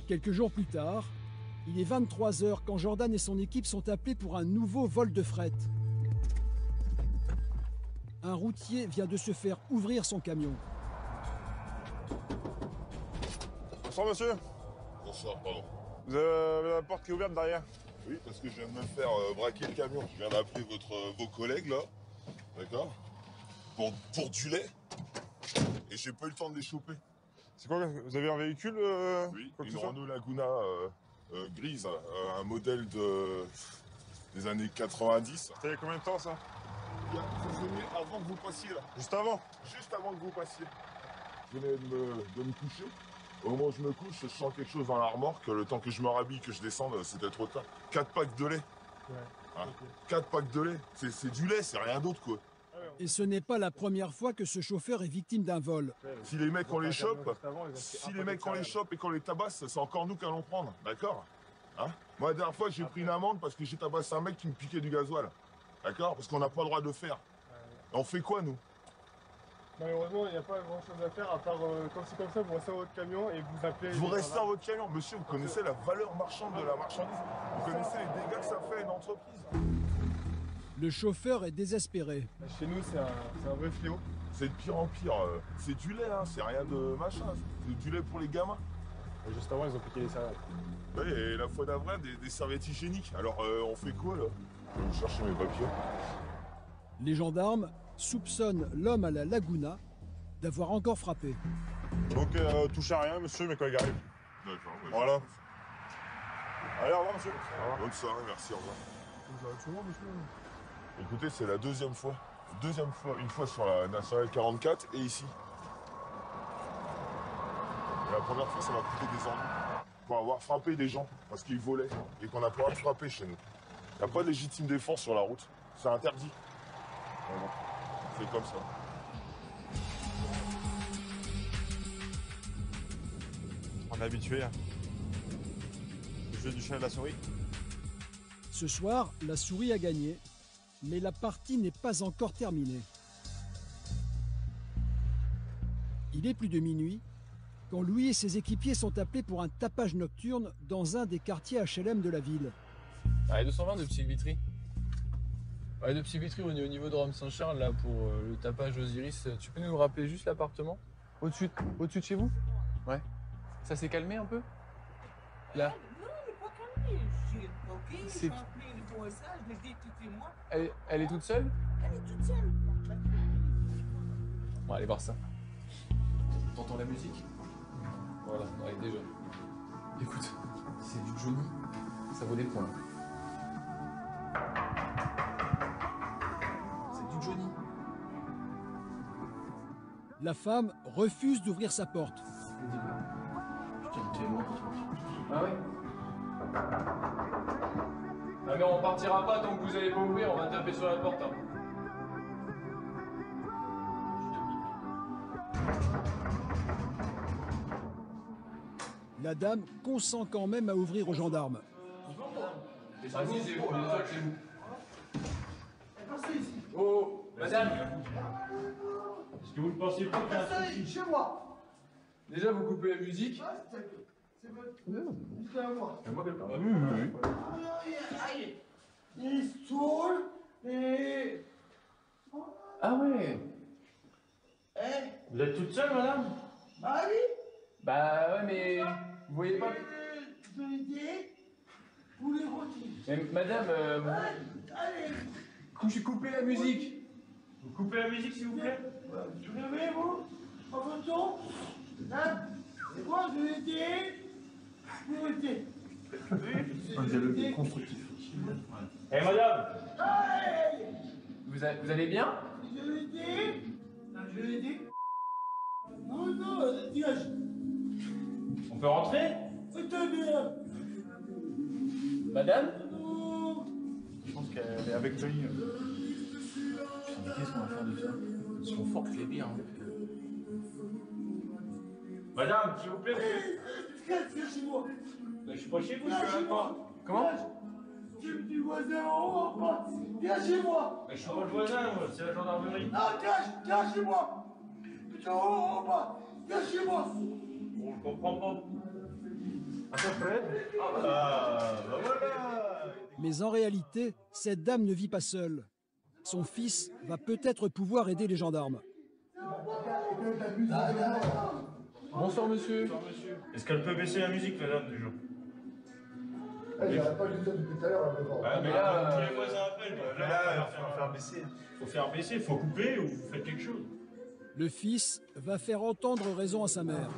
Quelques jours plus tard, il est 23 h quand Jordan et son équipe sont appelés pour un nouveau vol de fret. Un routier vient de se faire ouvrir son camion. Bonsoir monsieur. Bonsoir, pardon. Vous avez la porte qui est ouverte derrière? Oui, parce que je viens de me faire braquer le camion. Je viens d'appeler vos collègues là, d'accord, pour du lait. Et j'ai pas eu le temps de les choper. C'est quoi? Vous avez un véhicule Oui, quoi que une ce soit Renault Laguna grise, un modèle des années 90. Ça y a combien de temps ça? Vous venez avant que vous passiez là. Juste avant? Juste avant que vous passiez. Je venais de me coucher. Au moment où je me couche, je sens quelque chose dans la remorque. Le temps que je me rhabille, que je descende, c'était trop tard. 4 packs de lait. Ouais. Hein, 4 packs de lait. C'est du lait, c'est rien d'autre quoi. Et ce n'est pas la première fois que ce chauffeur est victime d'un vol. Si les mecs on les chope, et qu'on les tabasse, c'est encore nous qui allons prendre, d'accord? Hein? Moi la dernière fois j'ai pris une amende parce que j'ai tabassé un mec qui me piquait du gasoil. D'accord? Parce qu'on n'a pas le droit de le faire. Et on fait quoi nous? Malheureusement, il n'y a pas grand chose à faire à part quand c'est comme ça, vous restez dans votre camion et vous appelez. Vous restez dans votre camion, monsieur, vous connaissez la valeur marchande de la marchandise. Vous connaissez les dégâts que ça fait à une entreprise. Le chauffeur est désespéré. Chez nous, c'est un vrai fléau. C'est de pire en pire. C'est du lait, hein, c'est rien de machin. C'est du lait pour les gamins. Et juste avant, ils ont piqué les céréales. Oui, et la fois d'avril, des serviettes hygiéniques. Alors, on fait quoi là? Je vais chercher mes papiers. Les gendarmes soupçonnent l'homme à la Laguna d'avoir encore frappé. Donc touchez à rien monsieur, mes collègues arrivent. D'accord. Ouais, Voilà. Allez, au revoir monsieur. Bonne soirée, merci, au revoir. Vous arrêtez souvent, monsieur? Écoutez, c'est la deuxième fois. Deuxième fois, une fois sur la nationale 44 et ici. Et la première fois, ça m'a coûté des ennuis. Pour avoir frappé des gens parce qu'ils volaient et qu'on n'a pas le droit de frapper chez nous. Il n'y a pas de légitime défense sur la route. C'est interdit. Vraiment. C'est comme ça. On est habitué. Hein. Le jeu du chat et de la souris. Ce soir, la souris a gagné, mais la partie n'est pas encore terminée. Il est plus de minuit quand Louis et ses équipiers sont appelés pour un tapage nocturne dans un des quartiers HLM de la ville. Allez, 220 de Petit Vitry. Ouais, de Petit Vitry, on est au niveau de Rome Saint-Charles, là, pour le tapage Osiris. Tu peux nous rappeler juste l'appartement? Au-dessus de chez vous? Ouais. Ça s'est calmé un peu? Là? Non, il n'est pas calmé. J'ai bloqué, j'ai appelé le voisin, je l'ai dit, écoutez-moi. Elle est toute seule? Elle est toute seule. On va aller voir ça. T'entends la musique? Voilà, ouais, déjà. Écoute, c'est du Johnny, ça vaut des points. C'est du Johnny. La femme refuse d'ouvrir sa porte. Putain, t'es loin. Ah ouais? Ah mais on partira pas tant que vous allez pas ouvrir, on va taper sur la porte. Hein. La dame consent quand même à ouvrir aux gendarmes. Vas-y, c'est vous, c'est vous. Oh, madame! Est-ce que vous ne pensez pas qu'il y a un souci Chez moi. Déjà, vous coupez la musique. C'est votre... C'est à moi. C'est moi qui parle. Oui. Il saoule et... Ah ouais. Vous êtes toute seule, madame? Bah oui. Bah ouais, mais vous voyez pas. Je l'ai dit. Vous les rôtis. Mais madame, Allez. coupez la musique. Vous coupez la musique, s'il vous plaît? Vous levez, vous? En photo. Hein? C'est moi, je l'ai dit. Vous l'avez dit. Un dialogue constructif. Eh, madame! Allez. Vous allez bien? Je l'ai dit. Je l'ai dit. Non, dégage. On peut rentrer? Faites bien. Madame? Non. Je pense qu'elle est avec Johnny. Mais qu'est-ce qu'on va faire de ça? Ils sont forts que les biens. Hein. Madame, s'il vous plaît. Viens chez moi. Je suis pas chez vous, je suis avec moi. Comment? Tu me dis voisin en haut, en bas. Viens chez moi. Mais je suis pas le voisin, moi, c'est la gendarmerie. Non, viens chez moi. Putain, en haut, en bas. Viens chez moi. Bon, je comprends pas. Mais en réalité, cette dame ne vit pas seule. Son fils va peut-être pouvoir aider les gendarmes. Bonsoir monsieur. Est-ce qu'elle peut baisser la musique, la dame, toujours? Elle n'arrête pas de dire ça depuis tout à l'heure. Mais là, tous les voisins appellent. Là, il faut faire baisser. Il faut faire baisser, il faut couper ou vous faites quelque chose. Le fils va faire entendre raison à sa mère.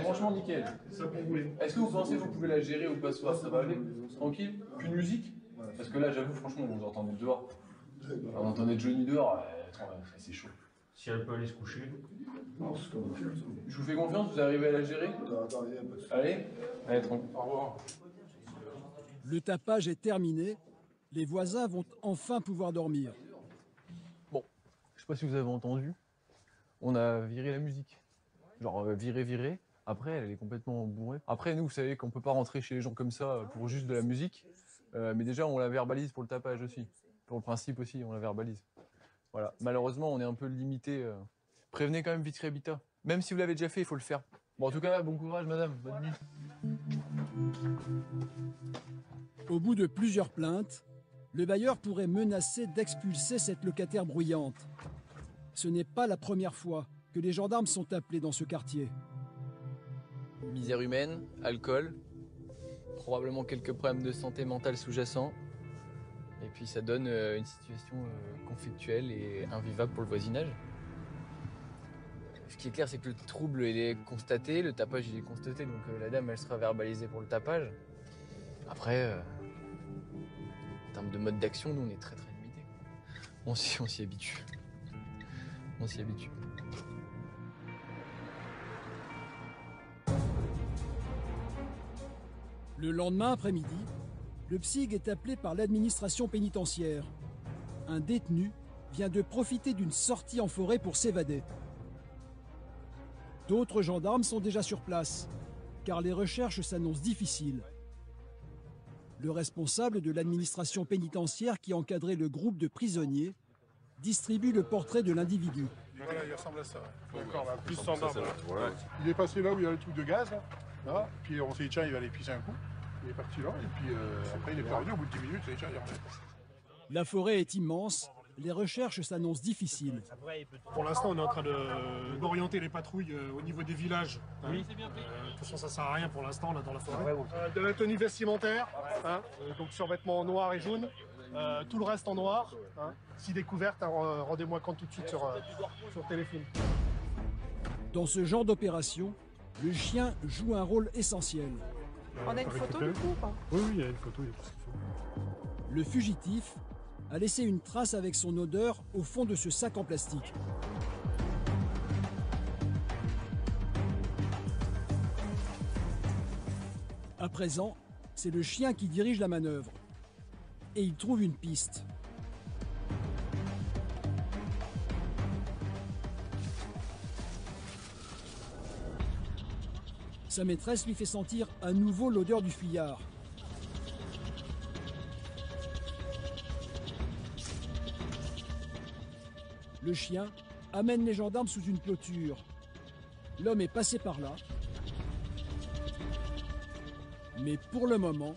Franchement, nickel. Est-ce que vous pensez que vous pouvez la gérer ou pas ce soir? Ça va aller? Tranquille? Plus de musique? Parce que là, j'avoue, franchement, vous entendez dehors. On entendait Johnny dehors, c'est chaud. Si elle peut aller se coucher. Je vous fais confiance, vous arrivez à la gérer? Allez, tranquille. Au revoir. Le tapage est terminé. Les voisins vont enfin pouvoir dormir. Bon, je sais pas si vous avez entendu, on a viré la musique. Genre viré. Après, elle est complètement bourrée. Après, nous, vous savez qu'on peut pas rentrer chez les gens comme ça pour juste de la musique. Mais déjà, on la verbalise pour le tapage aussi. Pour le principe aussi, on la verbalise. Voilà. Malheureusement, on est un peu limité. Prévenez quand même Vitry Habitat. Même si vous l'avez déjà fait, il faut le faire. Bon, en tout cas, bon courage, madame. Bonne nuit. Au bout de plusieurs plaintes, le bailleur pourrait menacer d'expulser cette locataire bruyante. Ce n'est pas la première fois que les gendarmes sont appelés dans ce quartier. Misère humaine, alcool, probablement quelques problèmes de santé mentale sous-jacents. Et puis ça donne une situation conflictuelle et invivable pour le voisinage. Ce qui est clair, c'est que le trouble il est constaté, le tapage il est constaté, donc la dame elle sera verbalisée pour le tapage. Après, en termes de mode d'action, nous on est très limité. On s'y habitue. On s'y habitue. Le lendemain après-midi, le PSIG est appelé par l'administration pénitentiaire. Un détenu vient de profiter d'une sortie en forêt pour s'évader. D'autres gendarmes sont déjà sur place, car les recherches s'annoncent difficiles. Le responsable de l'administration pénitentiaire qui encadrait le groupe de prisonniers distribue le portrait de l'individu. Voilà, il ressemble à ça. D'accord, plus standard. Voilà. Il est passé là où il y a le truc de gaz, là. Puis on s'est dit, tiens, il va aller pisser un coup. Il est parti là, et puis après il est revenu au bout de 10 minutes, il tiens, il remet. La forêt est immense, les recherches s'annoncent difficiles. Pour l'instant, on est en train d'orienter les patrouilles au niveau des villages. Oui. De toute façon, ça sert à rien pour l'instant, là, dans la forêt. De la tenue vestimentaire, donc survêtement noir et jaune. Tout le reste en noir. Si découverte, rendez-moi compte tout de suite sur téléphone. Dans ce genre d'opération, le chien joue un rôle essentiel. On a une photo du coup ou pas? Oui, il y a une photo, il y a tout ce qu'il faut. Le fugitif a laissé une trace avec son odeur au fond de ce sac en plastique. À présent, c'est le chien qui dirige la manœuvre. Et il trouve une piste. Sa maîtresse lui fait sentir à nouveau l'odeur du fuyard. Le chien amène les gendarmes sous une clôture. L'homme est passé par là. Mais pour le moment,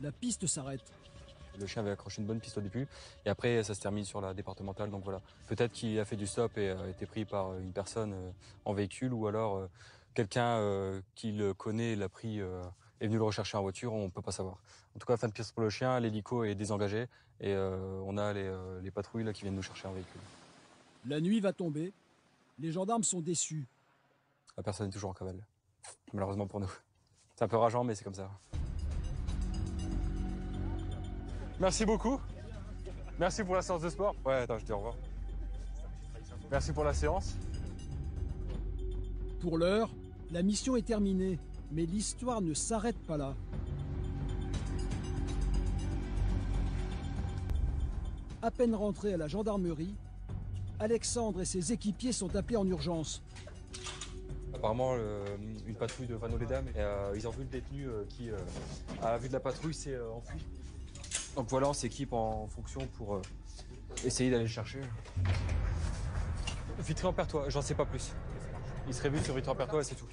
la piste s'arrête. Le chien avait accroché une bonne piste au début et après ça se termine sur la départementale, donc voilà. Peut-être qu'il a fait du stop et a été pris par une personne en véhicule ou alors quelqu'un qui le connaît l'a pris est venu le rechercher en voiture, on ne peut pas savoir. En tout cas, fin de piste pour le chien, l'hélico est désengagé et on a les patrouilles là, qui viennent nous chercher en véhicule. La nuit va tomber, les gendarmes sont déçus. La personne est toujours en cavale, malheureusement pour nous. C'est un peu rageant mais c'est comme ça. Merci beaucoup. Merci pour la séance de sport. Ouais, attends, je te dis au revoir. Merci pour la séance. Pour l'heure, la mission est terminée, mais l'histoire ne s'arrête pas là. À peine rentré à la gendarmerie, Alexandre et ses équipiers sont appelés en urgence. Apparemment, une patrouille de Vannes-les-Dames, ils ont vu le détenu qui, à la vue de la patrouille, s'est enfui. Donc voilà, on s'équipe en fonction pour essayer d'aller le chercher. Vitry-en-Perthois, j'en sais pas plus. Il serait vu sur Vitry-en-Perthois et c'est tout.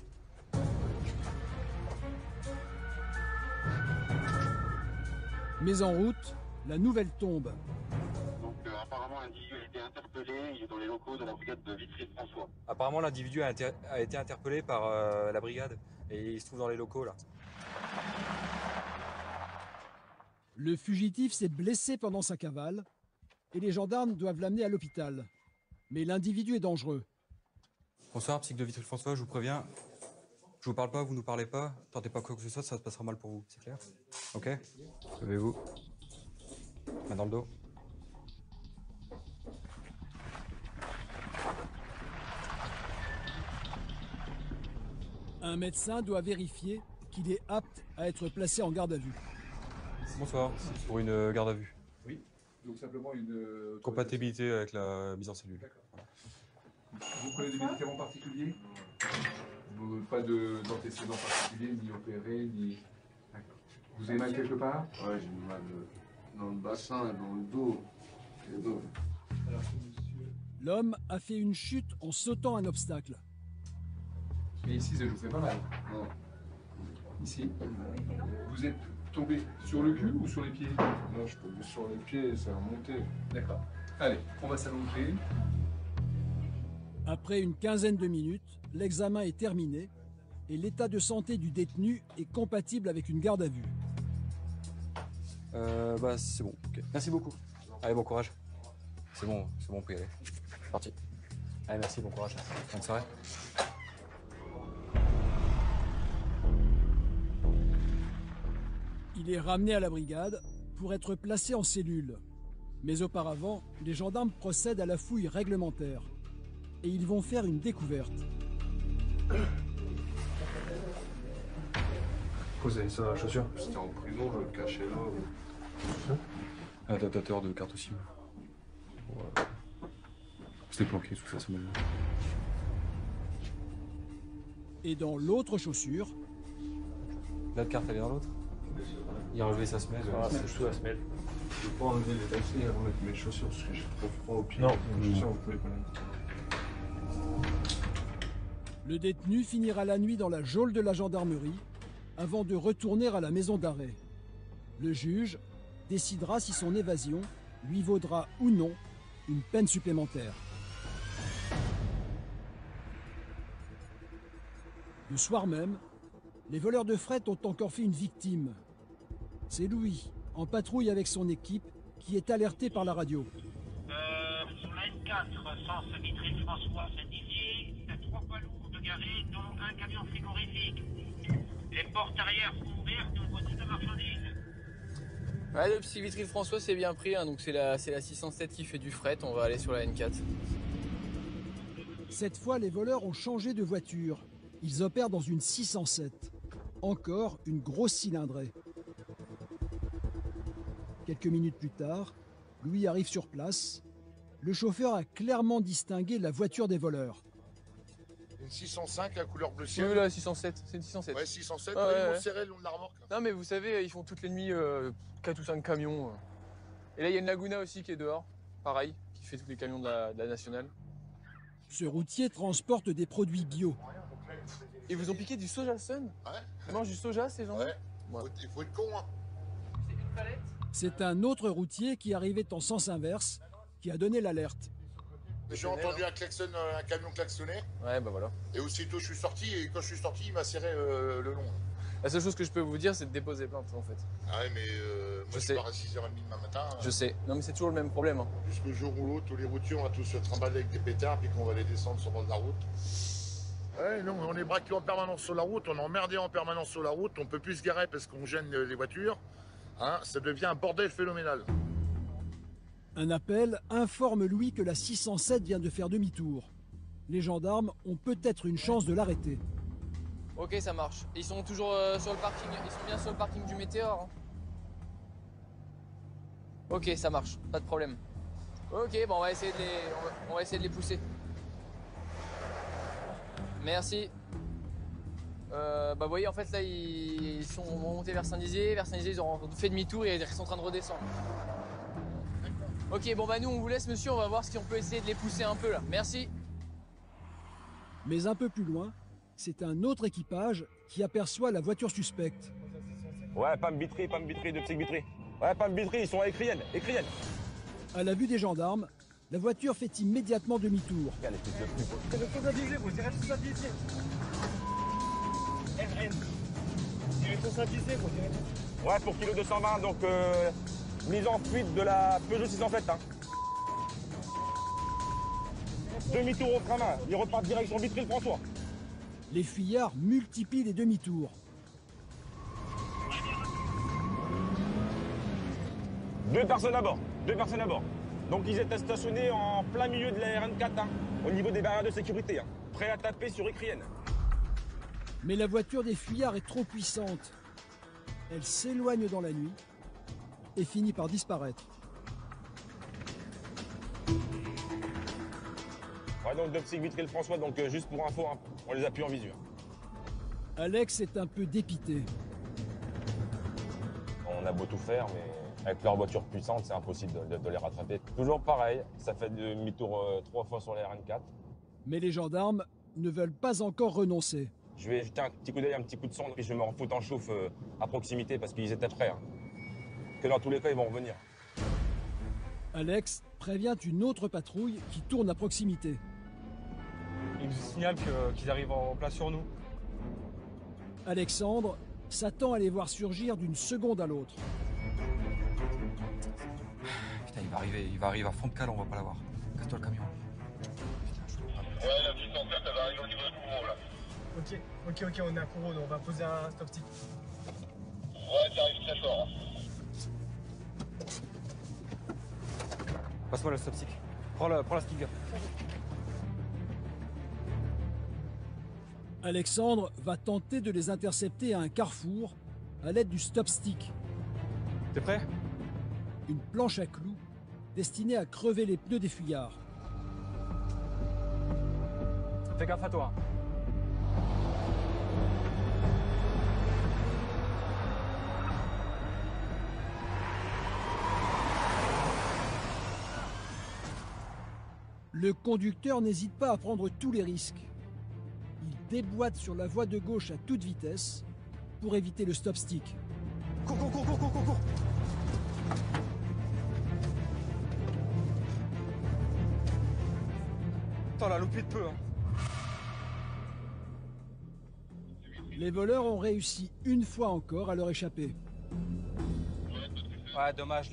Mais en route, la nouvelle tombe. Donc apparemment l'individu a été interpellé, il est dans les locaux de la brigade de Vitry-François. Apparemment l'individu a été interpellé par la brigade et il se trouve dans les locaux là. Le fugitif s'est blessé pendant sa cavale et les gendarmes doivent l'amener à l'hôpital. Mais l'individu est dangereux. Bonsoir, psych de Vitry-François, je vous préviens. Je vous parle pas, vous nous parlez pas. Tentez pas quoi que ce soit, ça se passera mal pour vous, c'est clair? Ok? Levez-vous. Main dans le dos. Un médecin doit vérifier qu'il est apte à être placé en garde à vue. Bonsoir, c'est pour une garde à vue. Oui, donc simplement une... Compatibilité avec la mise en cellule. Vous prenez des médicaments particuliers? Pas d'antécédents particuliers, ni opérés, ni... Vous avez mal quelque part? Ouais, j'ai mal dans le bassin, dans le dos. L'homme a fait une chute en sautant un obstacle. Mais ici, ça vous fait pas mal? Non. Ici? Vous êtes tombé sur le cul ou sur les pieds? Non, je suis tombé sur les pieds et ça a remonté. D'accord. Allez, on va s'allonger. Après une quinzaine de minutes, l'examen est terminé et l'état de santé du détenu est compatible avec une garde à vue. Bah c'est bon, ok. Merci beaucoup. Allez, bon courage. C'est bon, on peut y aller. C'est parti. Allez, merci, bon courage. Bonne soirée. Il est ramené à la brigade pour être placé en cellule. Mais auparavant, les gendarmes procèdent à la fouille réglementaire. Et ils vont faire une découverte. Vous avez ça dans la chaussure? C'était en prison, je le cachais là. Un datateur de carte SIM. C'était planqué sous sa semelle. Et dans l'autre chaussure... La carte, elle est dans l'autre? Il a relevé sa semelle. C'est sous la semelle. Je peux pas enlever les lacets et remettre mes chaussures parce que j'ai trop froid au pied. Non, mes chaussures, vous pouvez pas les mettre. Le détenu finira la nuit dans la geôle de la gendarmerie avant de retourner à la maison d'arrêt. Le juge décidera si son évasion lui vaudra ou non une peine supplémentaire. Le soir même, les voleurs de fret ont encore fait une victime. C'est Louis, en patrouille avec son équipe, qui est alerté par la radio. Sur la N4, sens Vitry-François, Saint-Dizier, il y a 3 poids lourds de garés, dont un camion frigorifique. Les portes arrière sont ouvertes et on voit toute la marchandise. Ouais, le petit Vitry-François c'est bien pris, hein, donc c'est la 607 qui fait du fret, on va aller sur la N4. Cette fois, les voleurs ont changé de voiture. Ils opèrent dans une 607. Encore une grosse cylindrée. Quelques minutes plus tard, Louis arrive sur place. Le chauffeur a clairement distingué la voiture des voleurs. Une 605 à couleur bleu ciel. Oui, la 607, c'est une 607. Ouais, 607, ouais, ils ouais. m'ont serré le long de la remorque. Non mais vous savez, ils font toute les nuits 4 ou 5 camions. Et là il y a une Laguna aussi qui est dehors, pareil, qui fait tous les camions de la nationale. Ce routier transporte des produits bio. Et vous ont piqué du soja sun? Ouais. Ils mangent du soja ces gens? Ouais. Il faut être con, hein. C'est une palette? C'est un autre routier qui arrivait en sens inverse qui a donné l'alerte. J'ai entendu un klaxon, un camion klaxonner. Ouais, bah voilà. Et aussitôt je suis sorti, et quand je suis sorti, il m'a serré le long. La seule chose que je peux vous dire, c'est de déposer plainte en fait. Ah ouais, mais moi je pars à 6h30 demain matin. Je sais. Non mais c'est toujours le même problème. Hein. Jusqu'au jour où l'autre, tous les routiers, on va tous se trimballer avec des pétards, puis qu'on va les descendre sur le bord de la route. Ouais, non, on est braqués en permanence sur la route, on est emmerdé en permanence sur la route, on peut plus se garer parce qu'on gêne les voitures. Hein, ça devient un bordel phénoménal. Un appel informe Louis que la 607 vient de faire demi-tour. Les gendarmes ont peut-être une chance de l'arrêter. Ok, ça marche. Ils sont toujours sur le parking, ils sont bien sur le parking du Météor. Hein. Ok, ça marche, pas de problème. Ok, bon, on va essayer de les pousser. Merci. Bah vous voyez en fait là ils sont montés vers Saint-Dizier, ils ont fait demi-tour et ils sont en train de redescendre. Ok, bon bah nous on vous laisse monsieur, on va voir si on peut essayer de les pousser un peu là. Merci. Mais un peu plus loin, c'est un autre équipage qui aperçoit la voiture suspecte. Ouais, Pam Vitry de Psych Vitry. Ouais, pas Vitry, ils sont à Écrienne. Écrienne. À la vue des gendarmes, la voiture fait immédiatement demi-tour. C'est responsabilisé, vous êtes responsabilisé. RN. C'est responsabilisé, vous êtes. Ouais, pour kilo 220, donc mise en fuite de la Peugeot 607. Hein. Demi-tour au frein main, il repart direction Vitry-le-François. Les fuyards multiplient les demi-tours. Deux personnes à bord. Donc ils étaient stationnés en plein milieu de la RN4, hein, au niveau des barrières de sécurité, hein, prêts à taper sur Écrienne. Mais la voiture des fuyards est trop puissante. Elle s'éloigne dans la nuit et finit par disparaître. Ouais, donc Dopsic Vitry-le-François, donc juste pour info, hein, on les a plus en visu. Alex est un peu dépité. On a beau tout faire, mais avec leur voiture puissante, c'est impossible de les rattraper. Toujours pareil, ça fait demi-tour 3 fois sur la RN4. Mais les gendarmes ne veulent pas encore renoncer. Je vais jeter un petit coup d'œil, un petit coup de sonde, puis je vais me refoutre en chauffe à proximité parce qu'ils étaient prêts. Hein. Que dans tous les cas, ils vont revenir. Alex prévient une autre patrouille qui tourne à proximité. Ils nous signalent qu'ils arrivent en place sur nous. Alexandre s'attend à les voir surgir d'une seconde à l'autre. Putain, il va arriver à fond de cale, on va pas l'avoir. Casse-toi le camion. Ouais, la petite enquête, elle va arriver au niveau de Kourou, là. Ok, on est à Kourou, on va poser un stop stick. Ouais, ça arrive très fort. Passe-moi le stop stick. Prends la stick. Alexandre va tenter de les intercepter à un carrefour à l'aide du stop stick. T'es prêt? Une planche à clous destinée à crever les pneus des fuyards. Fais gaffe à toi. Le conducteur n'hésite pas à prendre tous les risques. Il déboîte sur la voie de gauche à toute vitesse pour éviter le stop stick. Cours. Attends, la loupé de peu. Hein. Les voleurs ont réussi une fois encore à leur échapper. Ouais, dommage,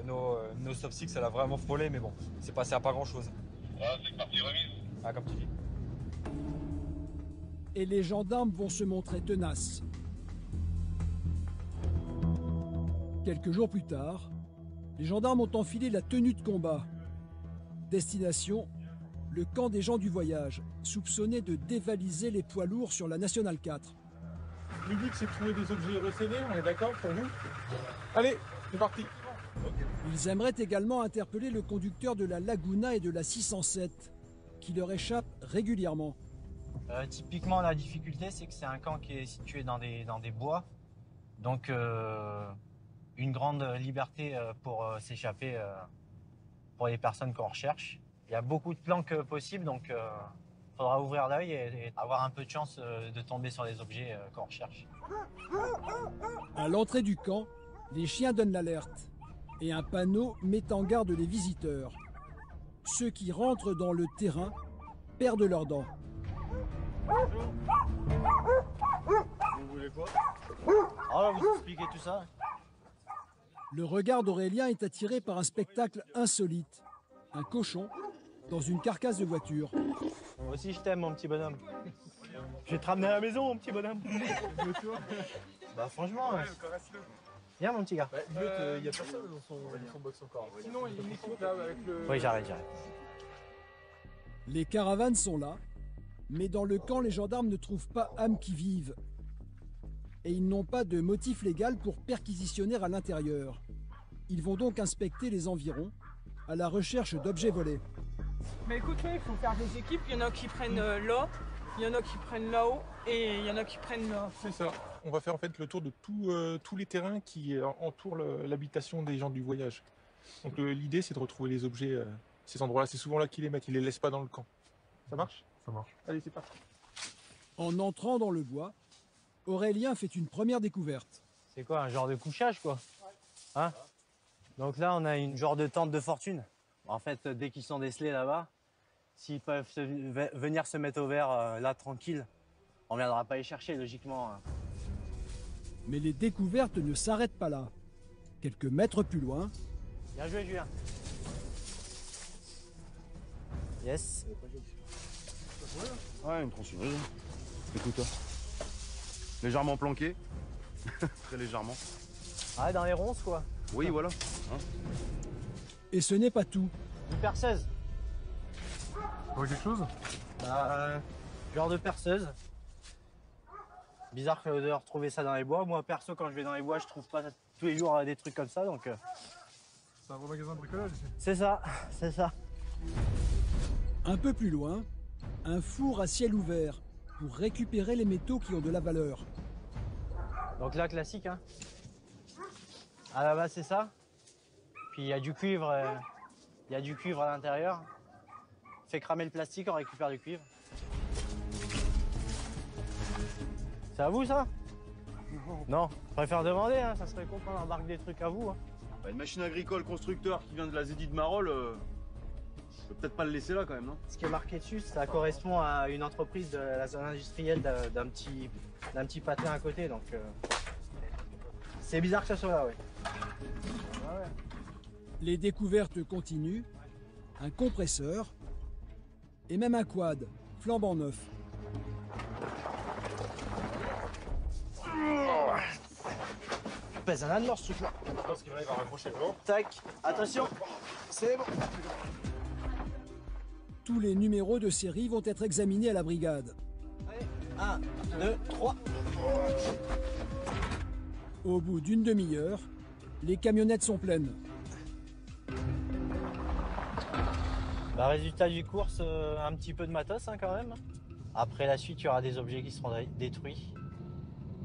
nos stop sticks, elle a vraiment frôlé, mais bon, c'est passé à pas grand chose. Ouais, c'est parti remise. Ah, comme tu dis. Et les gendarmes vont se montrer tenaces. Quelques jours plus tard, les gendarmes ont enfilé la tenue de combat. Destination, le camp des gens du voyage, soupçonnés de dévaliser les poids lourds sur la Nationale 4. L'idée, c'est de trouver des objets recédés, on est d'accord pour vous? Allez, c'est parti. Ils aimeraient également interpeller le conducteur de la Laguna et de la 607, qui leur échappe régulièrement. Typiquement, la difficulté, c'est que c'est un camp qui est situé dans des bois. Donc, une grande liberté pour s'échapper pour les personnes qu'on recherche. Il y a beaucoup de planques possibles, donc il faudra ouvrir l'œil et avoir un peu de chance de tomber sur les objets qu'on recherche. À l'entrée du camp, les chiens donnent l'alerte et un panneau met en garde les visiteurs. Ceux qui rentrent dans le terrain perdent leurs dents. Vous voulez quoi? On va vous expliquer tout ça. Le regard d'Aurélien est attiré par un spectacle insolite. Un cochon dans une carcasse de voiture. Moi aussi je t'aime, mon petit bonhomme. Je vais te ramener à la maison, mon petit bonhomme. Bah franchement, viens mon petit gars. Il y a personne dans son box encore. Sinon, il est là avec le... Oui, j'arrête. Les caravanes sont là, mais dans le camp, les gendarmes ne trouvent pas âme qui vive. Et ils n'ont pas de motif légal pour perquisitionner à l'intérieur. Ils vont donc inspecter les environs à la recherche d'objets volés. Mais écoute, il faut faire des équipes. Il y en a qui prennent là, il y en a qui prennent là-haut et il y en a qui prennent là. C'est ça. On va faire en fait le tour de tous les terrains qui entourent l'habitation des gens du voyage. Donc l'idée, c'est de retrouver les objets, ces endroits-là. C'est souvent là qu'ils les mettent. Ils les laissent pas dans le camp. Ça marche? Ça marche. Allez, c'est parti. En entrant dans le bois, Aurélien fait une première découverte. C'est quoi, un genre de couchage, quoi? Hein? Donc là, on a une genre de tente de fortune. En fait, dès qu'ils sont décelés là-bas, s'ils peuvent venir se mettre au vert là tranquille, on ne viendra pas les chercher logiquement. Mais les découvertes ne s'arrêtent pas là. Quelques mètres plus loin, Bien joué, Julien. Yes. Ouais, une tronçonneuse. Écoute, toi. Légèrement planqué. Très légèrement. Ah, dans les ronces, quoi. Oui, voilà. Hein. et ce n'est pas tout. Une perceuse. Tu vois quelque chose? Genre de perceuse. Bizarre de retrouver ça dans les bois. Moi, perso, quand je vais dans les bois, je trouve pas tous les jours des trucs comme ça, donc... C'est un gros magasin de bricolage ici. C'est ça, c'est ça. Un peu plus loin, un four à ciel ouvert pour récupérer les métaux qui ont de la valeur. Donc là, classique, hein. À la base, c'est ça. Puis il y a du cuivre, à l'intérieur. Fait cramer le plastique, on récupère du cuivre. C'est à vous, ça? Non, je préfère demander, hein. Ça serait con qu'on embarque des trucs à vous. Hein. Bah, une machine agricole constructeur qui vient de la Zédie de Marolles, je peux peut-être pas le laisser là quand même, non? Ce qui est marqué dessus, ça correspond à une entreprise de la zone industrielle d'un petit patelin à côté, donc c'est bizarre que ça soit là, oui. Ouais. Les découvertes continuent, un compresseur et même un quad, flambant neuf. Pèse un âne mort ce truc-là. Je pense qu'il va raccrocher le blanc. Tac, attention, c'est bon. Tous les numéros de série vont être examinés à la brigade. Allez, 1, 2, 3. Au bout d'une demi-heure, les camionnettes sont pleines. Bah, résultat du course, un petit peu de matos hein, quand même. Après la suite, il y aura des objets qui seront détruits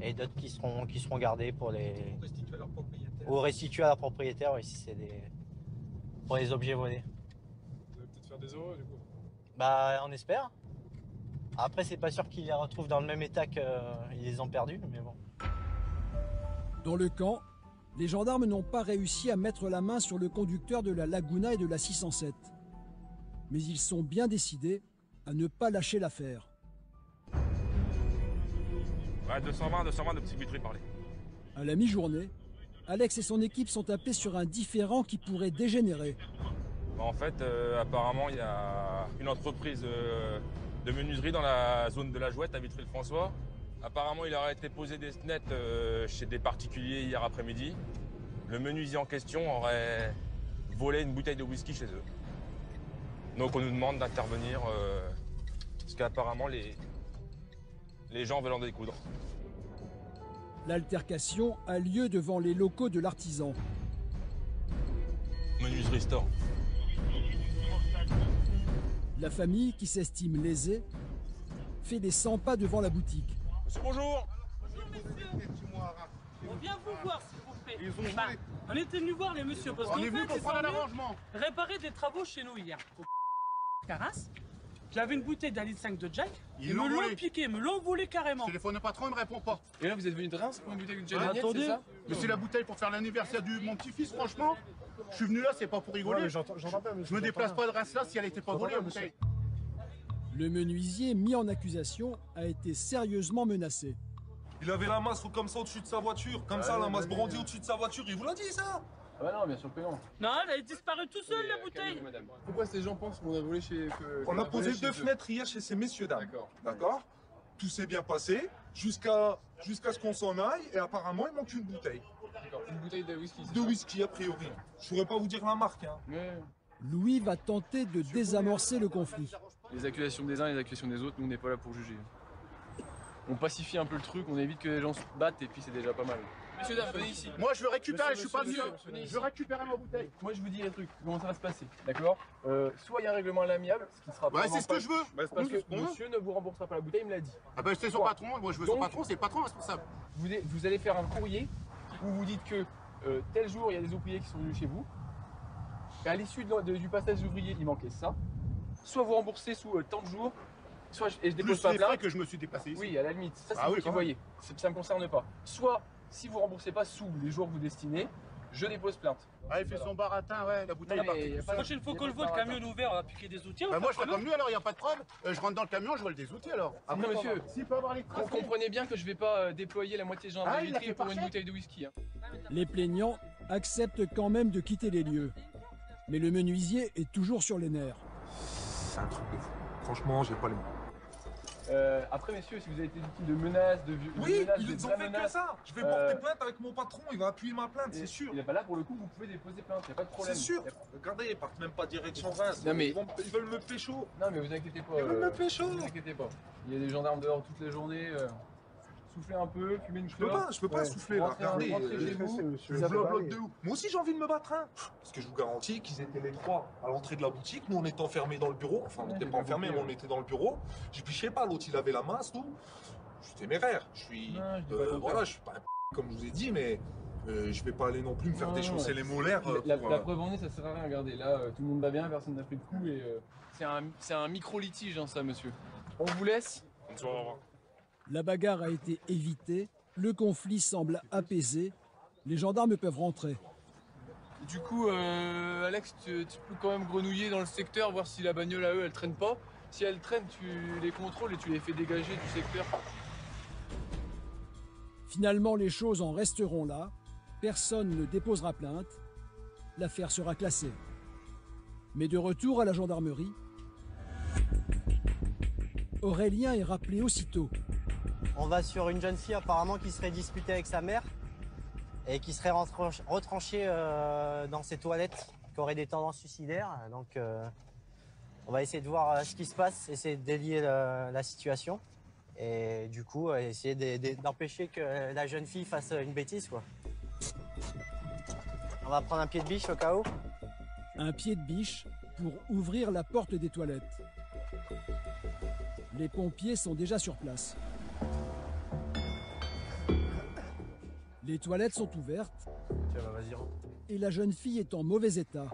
et d'autres qui seront gardés pour les... Restituer à leur propriétaire. Ou restituer à leur propriétaire, oui, si c'est pour les objets volés. Vous allez peut-être faire des euros du coup. Bah, on espère. Après, c'est pas sûr qu'ils les retrouvent dans le même état qu'ils les ont perdus, mais bon. Dans le camp, les gendarmes n'ont pas réussi à mettre la main sur le conducteur de la Laguna et de la 607. Mais ils sont bien décidés à ne pas lâcher l'affaire. Ouais, 220 de Petit Vitry parler. À la mi-journée, Alex et son équipe sont appelés sur un différend qui pourrait dégénérer. En fait, apparemment, il y a une entreprise de menuiserie dans la zone de la Jouette à Vitry-le-François. Apparemment, il aurait été posé des snettes chez des particuliers hier après-midi. Le menuisier en question aurait volé une bouteille de whisky chez eux. Donc on nous demande d'intervenir parce qu'apparemment les gens veulent en découdre. L'altercation a lieu devant les locaux de l'artisan. Menuiserie store. La famille, qui s'estime lésée, fait des 100 pas devant la boutique. Monsieur, bonjour. On vient vous voir, s'il vous plaît. Bah, on était venu voir les messieurs parce qu'on est venu pour prendre un arrangement. Réparer des travaux chez nous hier. Au Caras. J'avais une bouteille d'un litre 5 de Jack. Ils me l'ont piqué, me l'ont volé carrément. Le téléphone au patron, il me répond pas. Et là, vous êtes venu de Reims pour une bouteille de Jack Daniel, attendez, c'est ça? mais c'est la bouteille pour faire l'anniversaire de mon petit-fils, franchement. Je suis venu là, c'est pas pour rigoler. Ouais, j'entends pas, je me déplace pas de Reims là si elle était pas volée, la bouteille. Le menuisier mis en accusation a été sérieusement menacé. Il avait la masse comme ça au-dessus de sa voiture, comme ça, la masse brandie au-dessus de sa voiture, il vous l'a dit ça? Ah bah non, bien sûr que non. Non, elle a disparu tout seul, la bouteille. Madame. Pourquoi ces gens pensent qu'on a volé chez... On a posé 2 fenêtres hier chez ces messieurs dames. D'accord. Tout s'est bien passé jusqu'à ce qu'on s'en aille et apparemment il manque une bouteille. D'accord, une bouteille de whisky. De whisky a priori. Je pourrais pas vous dire la marque. Hein. Mais... Louis va tenter de désamorcer le conflit. Les accusations des uns et les accusations des autres, nous on n'est pas là pour juger. On pacifie un peu le truc, on évite que les gens se battent et puis c'est déjà pas mal. Messieurs, dames, venez ici. Moi je veux récupérer, je suis pas venu. Je veux récupérer ma bouteille. Moi je vous dis un truc, comment ça va se passer, d'accord? Soit il y a un règlement à l'amiable, ce qui sera Ouais, c'est ce que je veux. Parce que monsieur ne vous remboursera pas la bouteille, il me l'a dit. Ah bah c'est son patron, moi je veux son patron, c'est le patron responsable. Vous allez faire un courrier où vous dites que tel jour il y a des ouvriers qui sont venus chez vous. Et à l'issue du passage des ouvriers, il manquait ça. Soit vous remboursez sous tant de jours, soit je dépose pas plainte. Que je me suis déplacé ici. Oui, à la limite, ça c'est vous qui voyez. Ça me concerne pas. Soit si vous remboursez pas sous les jours que vous destinez, je dépose plainte. Ah, il fait son baratin, ouais, la bouteille est partie. La prochaine fois qu'on le voit, le camion est ouvert, on va piquer des outils. Bah moi je ferai comme lui alors, il n'y a pas de problème. Je rentre dans le camion, je vole des outils alors. Après monsieur, s'il peut avoir les traces. comprenez bien que je vais pas déployer la moitié de gendarmerie Vitry pour une bouteille de whisky. Hein. Les plaignants acceptent quand même de quitter les lieux. Mais le menuisier est toujours sur les nerfs. C'est un truc de fou. Franchement, j'ai pas les mots. Après messieurs, si vous avez été victime de menaces, de Oui, menaces, ils ont fait que ça. Je vais porter plainte avec mon patron, il va appuyer ma plainte, c'est sûr. Il n'est pas là pour le coup, vous pouvez déposer plainte, il n'y a pas de problème. C'est sûr. Regardez, ils partent même pas direction Reims. Non, mais... Ils veulent me pécho. Non mais vous inquiétez pas. Ils veulent me pécho. Vous inquiétez pas. Il y a des gendarmes dehors toute la journée. Soufflez un peu, fumez une clope. Je peux pas souffler là. Regardez, je bloque de où. Moi aussi j'ai envie de me battre. Hein. Parce que je vous garantis qu'ils étaient les trois à l'entrée de la boutique. Nous on était enfermés dans le bureau. Enfin on n'était pas enfermés, mais on était dans le bureau. Je sais pas, l'autre il avait la masse, tout. Je suis téméraire. Je suis. Voilà, je suis pas un comme je vous ai dit, mais. Je vais pas aller non plus me faire déchausser les molaires. La preuve en est, ça sert à rien. Regardez, là, tout le monde va bien, personne n'a pris de coup et c'est un micro-litige, hein, ça, monsieur. On vous laisse. La bagarre a été évitée, le conflit semble apaisé, les gendarmes peuvent rentrer. Du coup, Alex, tu peux quand même grenouiller dans le secteur, voir si la bagnole à eux, elle traîne pas. Si elle traîne, tu les contrôles et tu les fais dégager du secteur. Finalement, les choses en resteront là. Personne ne déposera plainte. L'affaire sera classée. Mais de retour à la gendarmerie, Aurélien est rappelé aussitôt. On va sur une jeune fille apparemment qui serait disputée avec sa mère et qui serait retranchée dans ses toilettes, qui aurait des tendances suicidaires. Donc on va essayer de voir ce qui se passe, essayer de délier la situation et du coup essayer d'empêcher que la jeune fille fasse une bêtise, quoi. On va prendre un pied de biche au cas où. Un pied de biche pour ouvrir la porte des toilettes. Les pompiers sont déjà sur place. Les toilettes sont ouvertes. Tiens, bah, vas-y, rentre. Et la jeune fille est en mauvais état.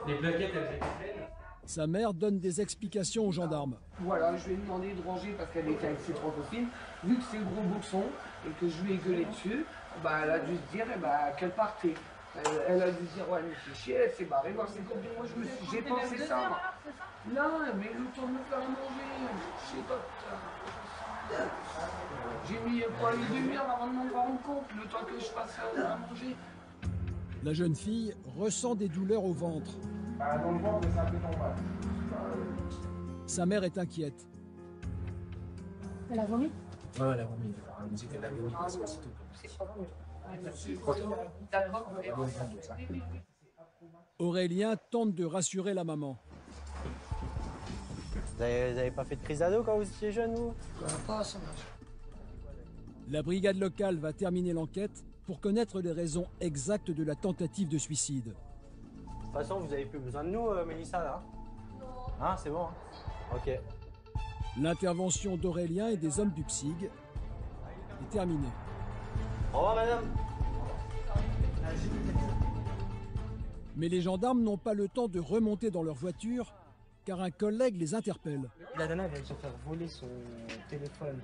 Les plaquettes, elles étaient pleines. Sa mère donne des explications aux gendarmes. Voilà, je lui ai demandé de ranger parce qu'elle était avec ses trois copines. Vu que c'est le gros boxon et que je lui ai gueulé dessus, bah, elle a dû se dire qu'elle partait. Elle a dû se dire, ouais, elle me fait chier, elle s'est barrée voir ses copines. Moi, j'ai pensé ça. Non, mais le temps de me faire manger, je sais pas, putain. J'ai mis quoi, une demi-heure avant de m'en rendre compte, le temps que je fasse à manger. La jeune fille ressent des douleurs au ventre. Dans le ventre, c'est un peu normal. Sa mère est inquiète. Elle a vomi? Ouais, elle a vomi. Elle me dit qu'elle a vomi parce que c'est tout. Aurélien tente de rassurer la maman. Vous avez pas fait de prise à dos quand vous étiez jeune, vous? Pas à son âge. La brigade locale va terminer l'enquête pour connaître les raisons exactes de la tentative de suicide. De toute façon, vous n'avez plus besoin de nous, Mélissa, là? Non. Ah, c'est bon. Hein. Ok. L'intervention d'Aurélien et des hommes du PSIG est terminée. Au revoir, madame. Mais les gendarmes n'ont pas le temps de remonter dans leur voiture car un collègue les interpelle. La nana vient de se faire voler son téléphone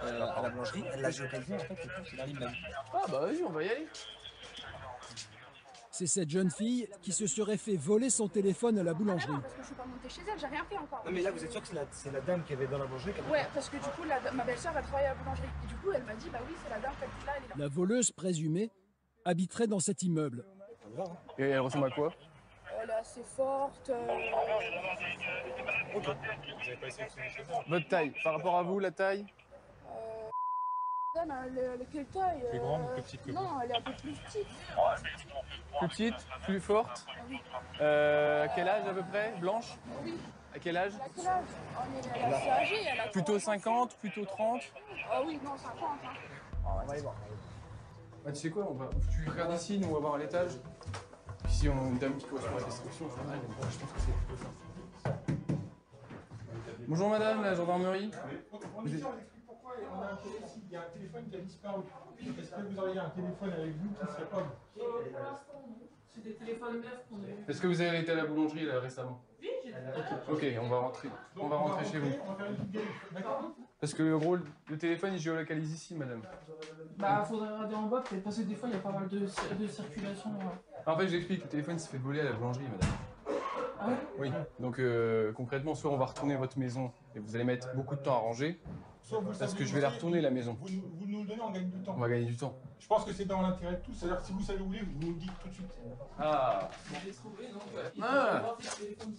à la boulangerie. Elle l'a géolocalisé, en fait, et tout, c'est la ligne de la vie. Ah bah vas-y, on va y aller. C'est cette jeune fille qui se serait fait voler son téléphone à la boulangerie. Non, parce que je suis pas montée chez elle, j'ai rien fait encore. Non, mais là, vous êtes sûr que c'est la dame qui avait dans la boulangerie? Ouais, parce que du coup, ma belle-sœur, elle travaille à la boulangerie. Et du coup, elle m'a dit, bah oui, c'est la dame qui habite là, elle est là. La voleuse présumée habiterait dans cet immeuble. Et elle ressemble à quoi? Elle est assez forte. Votre taille, par rapport à vous, la taille? Elle est quelle taille? Plus grande ou plus petite que vous? Non, elle est un peu plus petite. Plus petite, plus forte. Oui. À quel âge à peu près? Blanche? Oui. À quel âge? À quel âge? Elle est assez âgée. Elle a Plutôt 50, plutôt 30? Ah oui, non, 50. Hein. On va y voir. Bah, tu sais quoi, tu regardes ici, nous on va voir à l'étage. Puis si on a une dame qui correspond à la description, je pense que c'est plutôt ça. Bonjour madame, la gendarmerie. On explique pourquoi on a un téléphone, il y a un téléphone qui a disparu. Est-ce que vous auriez un téléphone avec vous qui serait pas Pour l'instant, non. C'est des téléphones neufs qu'on a. Est-ce que vous avez été à la boulangerie là récemment? Oui, Ok, on va rentrer. On va rentrer chez vous. Parce que, en gros, le téléphone, il géolocalise ici, madame. Bah, faudrait regarder en bas, peut-être parce que des fois, il y a pas mal de circulation. En fait, je l'explique, le téléphone s'est fait voler à la boulangerie, madame. Ah ouais? Oui, donc concrètement, soit on va retourner votre maison et vous allez mettre beaucoup de temps à ranger, parce que je vais la retourner, la maison. Vous nous le donnez, on gagne du temps. On va gagner du temps. Je pense que c'est dans l'intérêt de tous. C'est-à-dire que si vous savez où vous voulez, vous nous le dites tout de suite. Ah.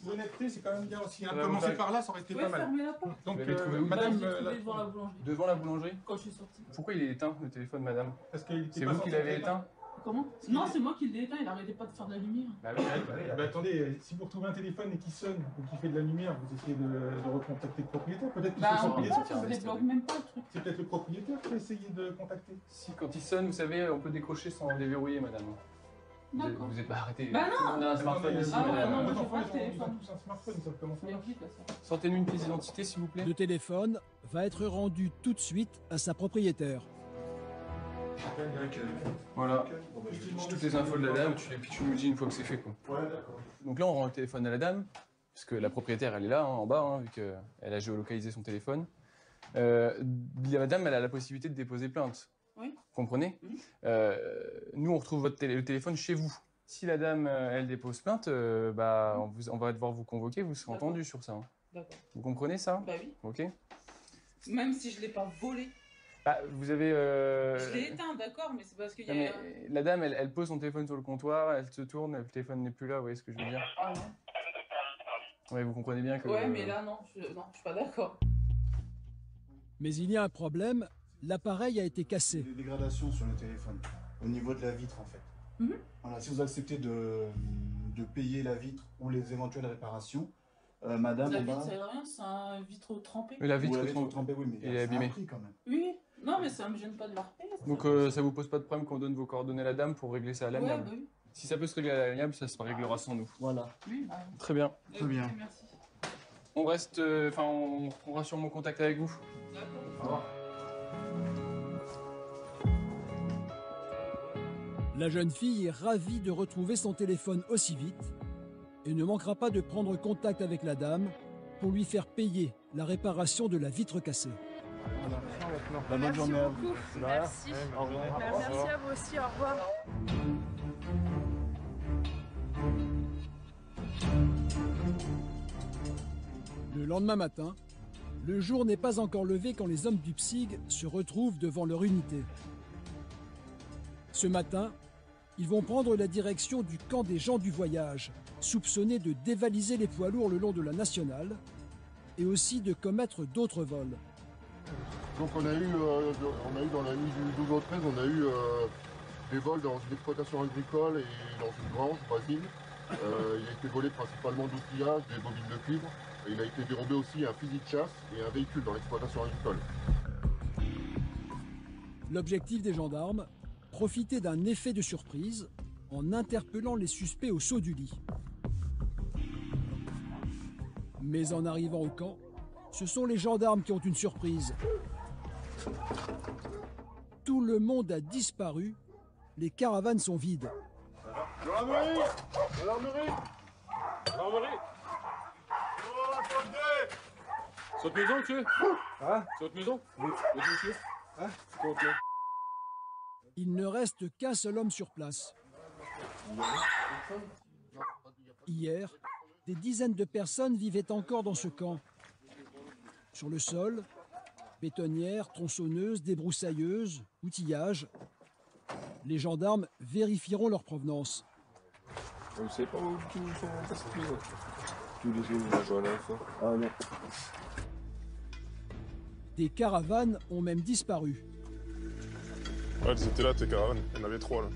L'honnêteté, c'est quand même bien aussi. Commencer par là, ça aurait été pas mal. Donc, madame, Devant la boulangerie. Devant la boulangerie? Quand je suis sortie. Pourquoi il est éteint, le téléphone, madame? C'est pas vous qui l'avez éteint? Comment? Non, c'est moi qui l'ai éteint, il arrêtait pas de faire de la lumière. Bah oui, attendez, si vous retrouvez un téléphone et qui sonne ou qui fait de la lumière, vous essayez de recontacter le propriétaire. Peut-être que c'est le propriétaire. Ça débloque même pas le truc. C'est peut-être le propriétaire qui a essayé de contacter. Si, quand il sonne, vous savez, on peut décrocher sans déverrouiller, madame. D'accord. Vous êtes pas arrêté. Bah non. On a un smartphone ici, madame. non, Vos j'ai enfants, pas de ils ont téléphone. tous un smartphone, ils savent comment ça marche. Sortez-nous une pièce d'identité, s'il vous plaît. Le téléphone va être rendu tout de suite à sa propriétaire. Voilà. J'ai toutes les infos de la dame, et puis tu nous dis une fois que c'est fait, quoi. Ouais, d'accord. Donc là, on rend le téléphone à la dame, parce que la propriétaire, elle est là, hein, en bas, hein, vu qu'elle a géolocalisé son téléphone. La dame, elle a la possibilité de déposer plainte. Oui. Vous comprenez? Nous, on retrouve le téléphone chez vous. Si la dame, elle dépose plainte, bah, on va devoir vous convoquer, vous serez entendu sur ça. Hein. D'accord. Vous comprenez ça? Bah oui. Ok. Même si je l'ai pas volé. Bah, vous avez... Je l'ai éteint, d'accord, mais c'est parce qu'il y a... La dame, elle pose son téléphone sur le comptoir, elle se tourne, le téléphone n'est plus là, vous voyez ce que je veux dire? Ah non. Ouais, vous comprenez bien que... Ouais, mais là, non, je suis pas d'accord. Mais il y a un problème, l'appareil a été cassé. Des dégradations sur le téléphone, au niveau de la vitre en fait. Voilà, si vous acceptez de payer la vitre ou les éventuelles réparations, madame... La vitre, ça aide rien, c'est un vitre trempé. Oui, la vitre trempée, oui, mais il est abîmé. un prix quand même. Oui, non, mais ça me gêne pas de la repayer. Donc ça vous pose pas de problème qu'on donne vos coordonnées à la dame pour régler ça à l'amiable? Ouais, bah oui. Si ça peut se régler à l'amiable, ça se réglera sans nous. Voilà. Oui, bah... Très bien. Très bien. Merci. On reste... Enfin, on reprendra sûrement contact avec vous. Au revoir. La jeune fille est ravie de retrouver son téléphone aussi vite et ne manquera pas de prendre contact avec la dame pour lui faire payer la réparation de la vitre cassée. Bonne journée à vous. Merci. Au revoir. Merci à vous aussi, au revoir. Le lendemain matin, le jour n'est pas encore levé quand les hommes du PSIG se retrouvent devant leur unité. Ce matin, ils vont prendre la direction du camp des gens du voyage, soupçonnés de dévaliser les poids lourds le long de la nationale et aussi de commettre d'autres vols. Donc on a eu dans la nuit du 12 au 13, on a eu des vols dans une exploitation agricole et dans une grange voisine. Il a été volé principalement d'outillage, des bobines de cuivre. Et il a été dérobé aussi un fusil de chasse et un véhicule dans l'exploitation agricole. L'objectif des gendarmes, profiter d'un effet de surprise en interpellant les suspects au saut du lit. Mais en arrivant au camp, ce sont les gendarmes qui ont une surprise. Tout le monde a disparu, les caravanes sont vides. Gendarmerie! Gendarmerie! Gendarmerie! C'est votre maison, monsieur? Hein? C'est votre maison? Oui. Monsieur? Hein? C'est quoi votre nom? Il ne reste qu'un seul homme sur place. Hier, des dizaines de personnes vivaient encore dans ce camp. Sur le sol, bétonnières, tronçonneuses, débroussailleuses, outillage. Les gendarmes vérifieront leur provenance. Vous savez pas où tout sont passés tous les jours, Ah non. Des caravanes ont même disparu. Ouais, elles étaient là, tes caravanes. Il y en avait 3 là.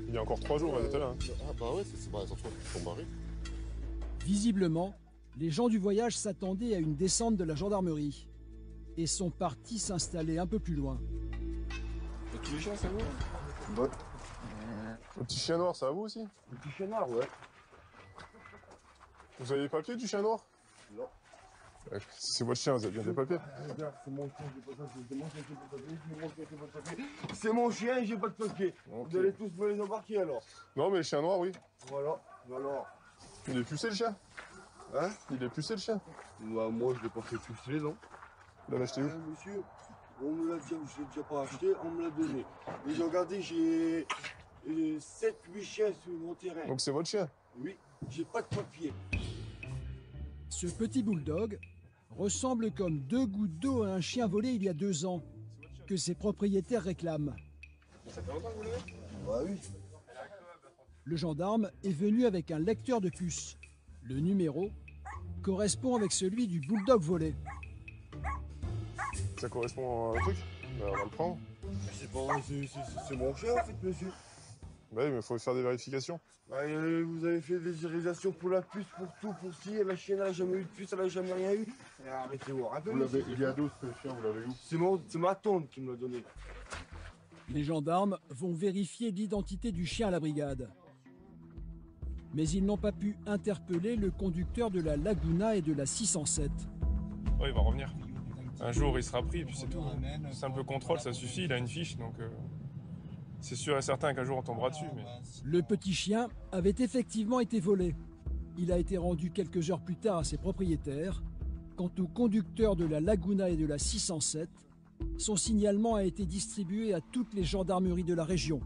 Il y a encore 3 jours, elles étaient là. Ah bah ouais, c'est pas attention, ils sont barrés. Visiblement, les gens du voyage s'attendaient à une descente de la gendarmerie et sont partis s'installer un peu plus loin. Le petit chien, c'est vous? Ouais. Le petit chien noir, c'est à vous aussi? Le petit chien noir, ouais. Vous avez les papiers du chien noir? Non. Ouais, si c'est votre chien, vous avez bien des papiers. C'est mon chien, j'ai pas de papier. C'est mon chien, j'ai pas de papier. Okay. Vous allez tous me les embarquer alors. Non, mais le chien noir, oui. Voilà, alors. Il est pucé le chien? Hein? Il est pucé le chien? Bah, moi, je l'ai pas fait puceler, non? Tu l'as acheté où? Monsieur, on me l'a déjà, je l'ai déjà pas acheté, on me l'a donné. Et j'ai regardé, j'ai 7-8 chiens sur mon terrain. Donc c'est votre chien? Oui, j'ai pas de papier. Ce petit bulldog ressemble comme 2 gouttes d'eau à un chien volé il y a 2 ans, que ses propriétaires réclament. Ça fait longtemps que vous l'avez? Bah oui. Le gendarme est venu avec un lecteur de puces. Le numéro correspond avec celui du bulldog volé. Ça correspond à un truc? Ben, on va le prendre. C'est pas vrai, c'est mon chien en fait, monsieur. Bah oui, mais il faut faire des vérifications. Bah, vous avez fait des vérifications pour la puce, pour tout, pour si la chienne n'a jamais eu de puce, elle n'a jamais rien eu. Arrêtez-vous, rappelez-vous. Il y a d'autres chiens, vous l'avez où? C'est ma tante qui me l'a donné. Les gendarmes vont vérifier l'identité du chien à la brigade. Mais ils n'ont pas pu interpeller le conducteur de la Laguna et de la 607. Ouais, il va revenir. Un jour, il sera pris, et puis c'est tout. Simple contrôle, ça suffit, il a une fiche, donc c'est sûr et certain qu'un jour on tombera dessus. Mais... Le petit chien avait effectivement été volé. Il a été rendu quelques heures plus tard à ses propriétaires. Quant au conducteur de la Laguna et de la 607, son signalement a été distribué à toutes les gendarmeries de la région.